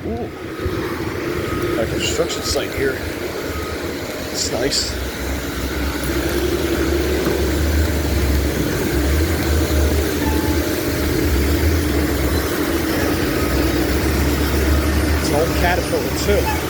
Ooh, got a construction site here. It's nice. It's an old Caterpillar too.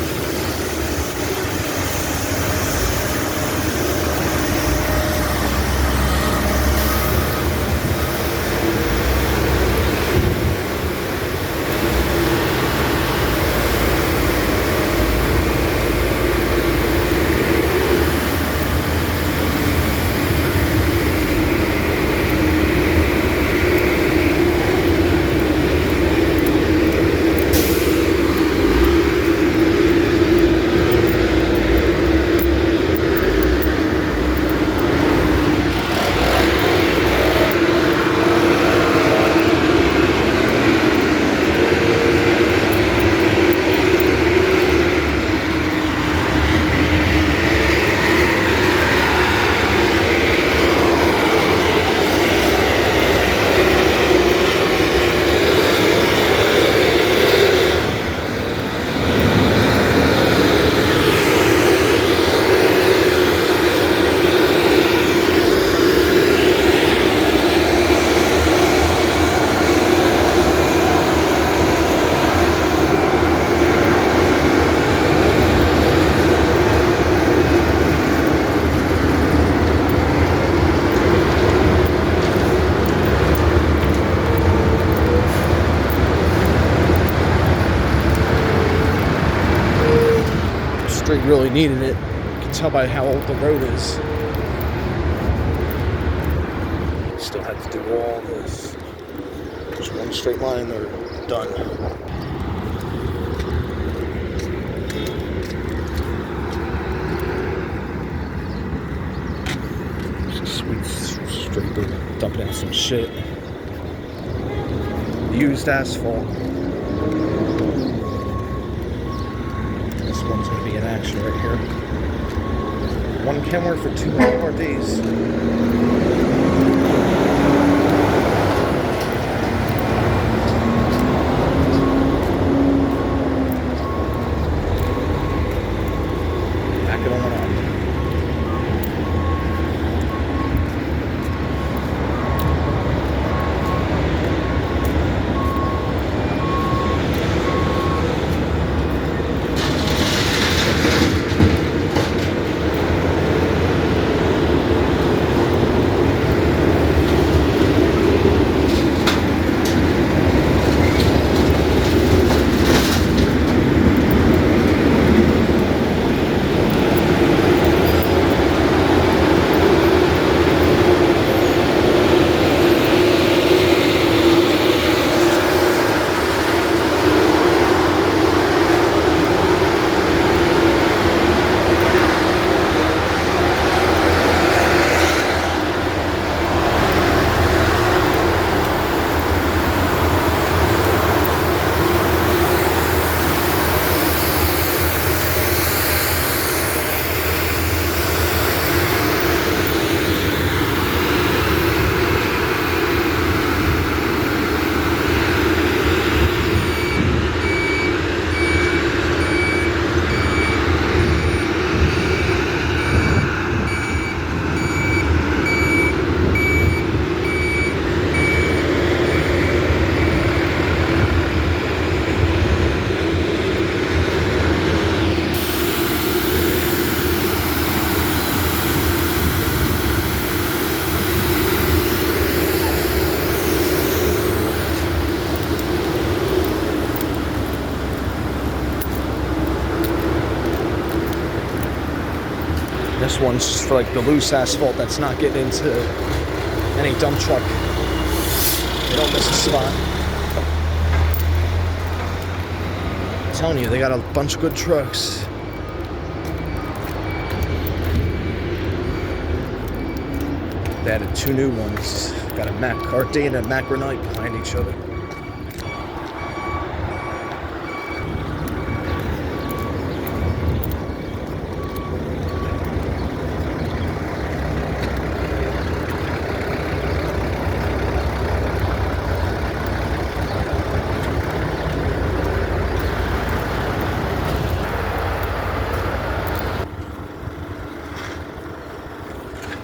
Street really needed it. You can tell by how old the road is. Still have to do all this. Just one straight line, they're done. Sweet straight, dumping out some shit. Used asphalt. This one's going to be in action right here. One Kenworth for 2 more days. Back it on up. This one's just for like the loose asphalt that's not getting into any dump truck. They don't miss a spot. I'm telling you, they got a bunch of good trucks. They added 2 new ones. Got a Mack RD and a Mack Renite behind each other.